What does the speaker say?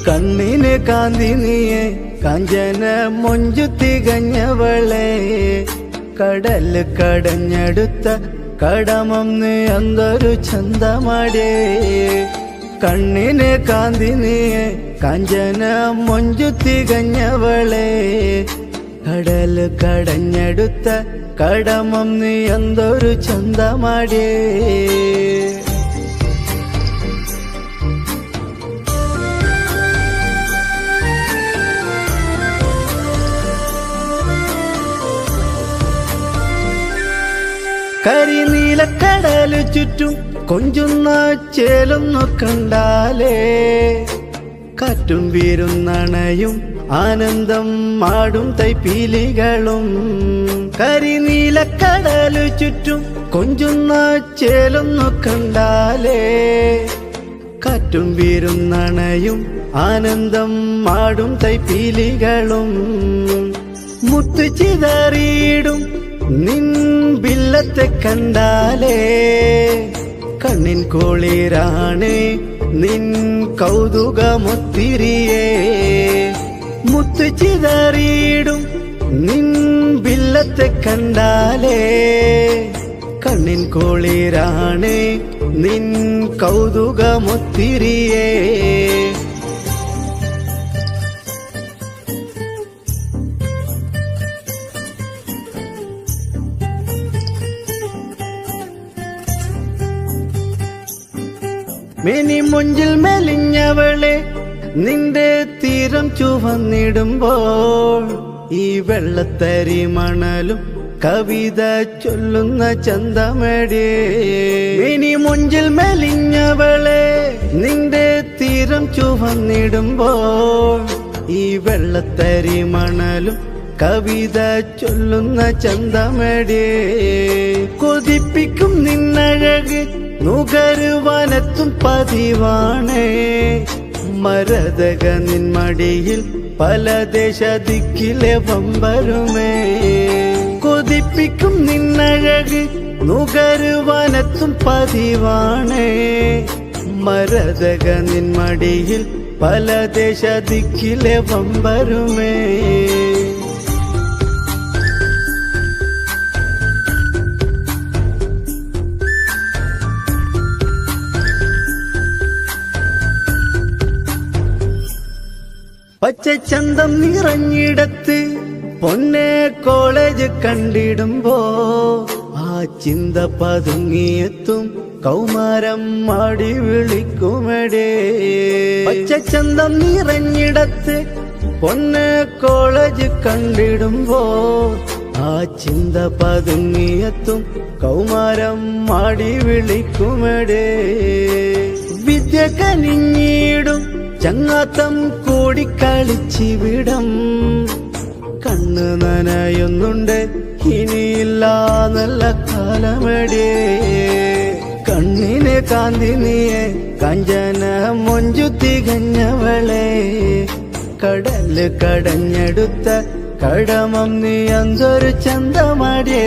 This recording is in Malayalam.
കണ്ണിന് കാന്തി നീയെ കാഞ്ചന മൊഞ്ചു തികഞ്ഞവളെ കടല് കടഞ്ഞെടുത്ത കടമം നീ എന്തൊരു ചന്തമാടേ കണ്ണിന് കാന്തി നീയെ കാഞ്ചന മൊഞ്ചു തികഞ്ഞവളെ കടല് കടഞ്ഞെടുത്ത കടമം നീ എന്തൊരു ചന്തമാടേ കരിനീലക്കടല് ചുറ്റും കൊഞ്ചുന്ന ചേലൊന്നു കണ്ടാലേ കാറ്റും വീരുന്നണയും ആനന്ദം ആടും തൈപ്പീലികളും കരിനീലക്കടല് ചുറ്റും കൊഞ്ചുന്ന ചേലൊന്നു കണ്ടാലേ കാറ്റും വീരുന്നണയും ആനന്ദം ആടും തൈപ്പീലികളും മുത്തു ചിതറിയിടും നിൻ ബില്ലത്തെ കണ്ടാലേ കണ്ണിൻ കോളിരാണ് നിൻ കൗതുകമൊത്തിരിയേ മുത്തു ചിതറിയിടും നിൻ ബില്ലത്തെ കണ്ടാലേ കണ്ണിൻ കോളിരാണ് നിൻ കൗതുകമൊത്തിരിയേ മേനി മൊഞ്ചിൽ മെലിഞ്ഞവളെ നിന്റെ തീരം ചുവന്നിടുമ്പോൾ ഈ വെള്ളത്തരി മണലും കവിത ചൊല്ലുന്ന ചന്തമേടേ മേനി മൊഞ്ചിൽ മെലിഞ്ഞവളെ നിന്റെ തീരം ചുവന്നിടുമ്പോൾ ഈ വെള്ളത്തരി മണലും കവിത ചൊല്ലുന്ന ചന്തമേടേ കൊതിപ്പിക്കും നിന്നഴക് നുകരുവാനെത്തും പതിവാണേ മരതക നിൻമടിയിൽ പല ദേശ ദിക്കിലെ വമ്പരുമേ കൊതിപ്പിക്കും നിന്നഴക് നുകരുവാനെത്തും പതിവാണേ മരതക നിൻമടിയിൽ പല ദേശ ദിക്കിലെ വമ്പരുമേ പച്ചച്ചന്തം നിറഞ്ഞിടത്ത് പൊന്നെ കോളേജ് കണ്ടിടുമ്പോ ആ ചിന്ത പതുങ്ങിയെത്തും കൗമാരം മാടി വിളിക്കുമെടേ പച്ചച്ചന്തം നിറഞ്ഞിടത്ത് പൊന്നെ കോളേജ് കണ്ടിടുമ്പോ ആ ചിന്ത പതുങ്ങിയെത്തും കൗമാരം മാടി വിളിക്കുമെടേ വിദ്യ കനിഞ്ഞിടും ചങ്ങാത്തം കൂടിക്കളിച്ചിവിടം കണ്ണ് നനയുന്നുണ്ട് ഇനിയില്ല നല്ല കാലമടേ കണ്ണിന് കാന്തി നീയെ കാഞ്ചന മൊഞ്ചു തികഞ്ഞവളെ കടല് കടഞ്ഞെടുത്ത കടമം നീ എന്തൊരു ചന്തമടേ